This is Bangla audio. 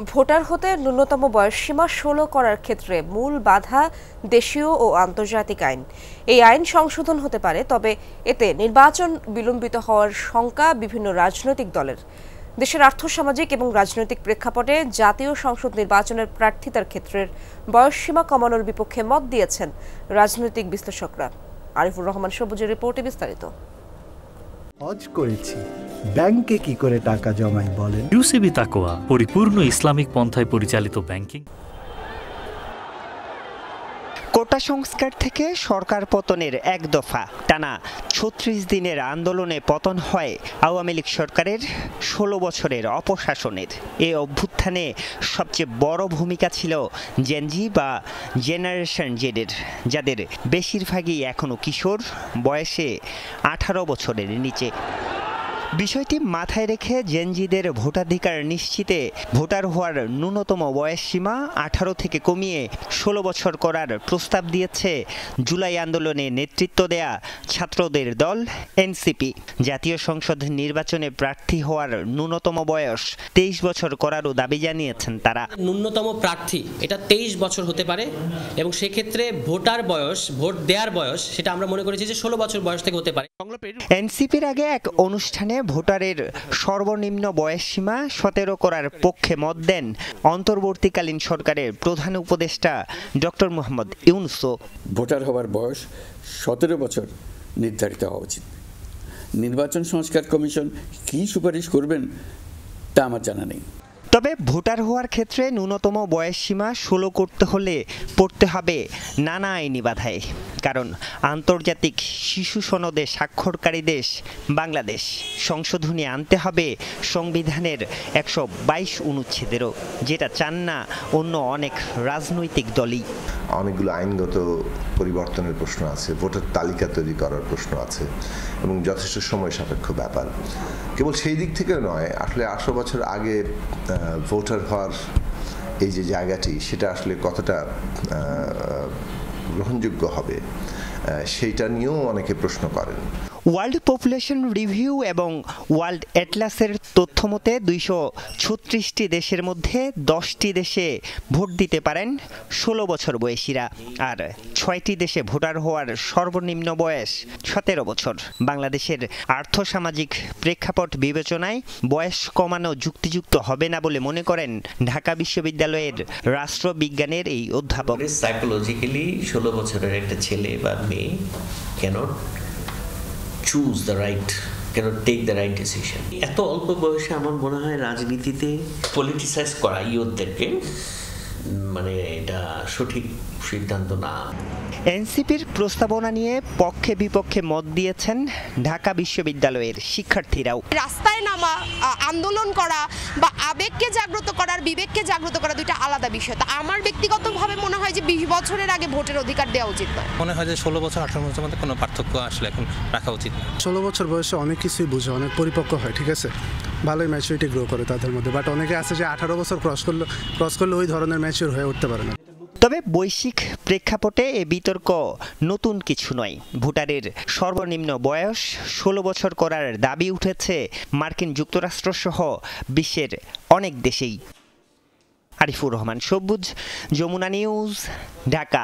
ভোটার হতে ন্যূনতম বয়সসীমা ১৬ করার ক্ষেত্রে মূল বাধা দেশীয় ও আন্তর্জাতিক আইন। এই আইন সংশোধন হতে পারে, তবে এতে নির্বাচন বিলম্বিত হওয়ার শঙ্কা বিভিন্ন রাজনৈতিক দলের। দেশের আর্থসামাজিক এবং রাজনৈতিক প্রেক্ষাপটে জাতীয় সংসদ নির্বাচনের প্রার্থিতার ক্ষেত্রে বয়সসীমা কমানোর বিপক্ষে মত দিয়েছেন রাজনৈতিক বিশ্লেষকরা। আরিফুর রহমান সবুজের রিপোর্টে বিস্তারিত। হজ করেছি, ব্যাংকে কি করে টাকা জমাই বলেন? ইউসিবি তাকওয়া, পরিপূর্ণ ইসলামিক পন্থায় পরিচালিত ব্যাংকিং। কোটা সংস্কার থেকে সরকার পতনের এক দফা টানা ৩৬ দিনের আন্দোলনে পতন হয় আওয়ামী লীগ সরকারের ১৬ বছরের অপশাসনের। এই অভ্যুত্থানে সবচেয়ে বড় ভূমিকা ছিল জেনজি বা জেনারেশন জেডের, যাদের বেশিরভাগই এখনও কিশোর, বয়সে ১৮ বছরের নিচে। বিষয়টি মাথায় রেখে জেনজিদের ভোটাধিকার নিশ্চিতে ভোটার হওয়ার ন্যূনতম বয়সসীমা ১৮ থেকে কমিয়ে ১৬ বছর করার প্রস্তাব দিয়েছে জুলাই আন্দোলনে নেতৃত্ব দেয়া ছাত্রদের দল এনসিপি। জাতীয় সংসদ নির্বাচনে প্রার্থী হওয়ার ন্যূনতম বয়স ২৩ বছর করারও দাবি জানিয়েছেন তারা। ন্যূনতম প্রার্থী এটা ২৩ বছর হতে পারে এবং সেক্ষেত্রে ভোটার বয়স, ভোট দেওয়ার বয়স, সেটা আমরা মনে করেছি যে ১৬ বছর বয়স থেকে হতে পারে। এনসিপির আগে এক অনুষ্ঠানে ভোটারের সর্বনিম্ন বয়সসীমা ১৭ করার পক্ষে মত দেন অন্তর্বর্তীকালীন সরকারের প্রধান উপদেষ্টা ডক্টর মোহাম্মদ ইউনূসও। ভোটার হওয়ার বয়স ১৭ বছর নির্ধারিত হওয়া উচিত। নির্বাচন সংস্কার কমিশন কী সুপারিশ করবেন তা আমার জানা নেই। তবে ভোটার হওয়ার ক্ষেত্রে ন্যূনতম বয়সসীমা ১৬ করতে হলে পড়তে হবে নানা আইনি বাধায়। কারণ আন্তর্জাতিক শিশু সনদে স্বাক্ষরকারী দেশ বাংলাদেশ। সংশোধনী আনতে হবে সংবিধানের ১২২ অনুচ্ছেদেরও, যেটা চান না অন্য অনেক রাজনৈতিক দলই। অনেকগুলো আইনগত পরিবর্তনের প্রশ্ন আছে, ভোটার তালিকা তৈরি করার প্রশ্ন আছে এবং যথেষ্ট সময় সাপেক্ষ ব্যাপার। কেবল সেই দিক থেকে নয়, আসলে ১৮ বছর আগে ভোটার হওয়ার এই যে জায়গাটি, সেটা আসলে কতটা গ্রহণযোগ্য হবে সেইটা নিয়েও অনেকে প্রশ্ন করেন। ওয়ার্ল্ড পপুলেশন রিভিউ এবং ওয়ার্ল্ড অ্যাটলাসের তথ্য মতে ২৩৬টি দেশের মধ্যে ১০টি দেশে ভোট দিতে পারেন ১৬ বছর বয়সীরা, আর ৬টি দেশে ভোটার হওয়ার সর্বনিম্ন বয়স ১৭ বছর। বাংলাদেশের আর্থসামাজিক প্রেক্ষাপট বিবেচনায় বয়স কমানো যুক্তিযুক্ত হবে না বলে মনে করেন ঢাকা বিশ্ববিদ্যালয়ের রাষ্ট্রবিজ্ঞানের এই অধ্যাপক। সাইকোলজিক্যালি ১৬ বছরের একটা ছেলে বা মেয়ে cannot choose the right, cannot take the right decision. এত অল্প বয়সে আমার মনে হয় রাজনীতিতে পলিটিসাইজ করা ইয়ুথদেরকে, মানে এটা সঠিক সিদ্ধান্ত না। এনসিপির প্রস্তাবনা নিয়ে পক্ষে বিপক্ষে মত দিয়েছেন ঢাকা বিশ্ববিদ্যালয়ের শিক্ষার্থীরাও। রাস্তায় নামা, আন্দোলন করা বা আবেগকে জাগ্রত করা আর বিবেককে জাগ্রত করা দুইটা আলাদা বিষয়। তা আমার ব্যক্তিগতভাবে মনে হয় যে ২০ বছরের আগে ভোটের অধিকার দেওয়া উচিত নয়। মনে হয় যে ১৬ বছর ১৮ বছরের মধ্যে কোনো পার্থক্য আসলে এখন রাখা উচিত না। ১৬ বছর বয়সে অনেক কিছুই বুঝে, অনেক পরিপক্ক হয়, ঠিক আছে, ভালোই ম্যাচুরিটি গ্রো করে তাদের মধ্যে। বাট অনেকে আছে যে ১৮ বছর ক্রস করলে ওই ধরনের ম্যাচিউর হয়ে উঠতে পারে না। তবে বৈশ্বিক প্রেক্ষাপটে এ বিতর্ক নতুন কিছু নয়। ভোটারের সর্বনিম্ন বয়স ১৬ বছর করার দাবি উঠেছে মার্কিন যুক্তরাষ্ট্রসহ বিশ্বের অনেক দেশেই। আরিফুর রহমান সবুজ, যমুনা নিউজ, ঢাকা।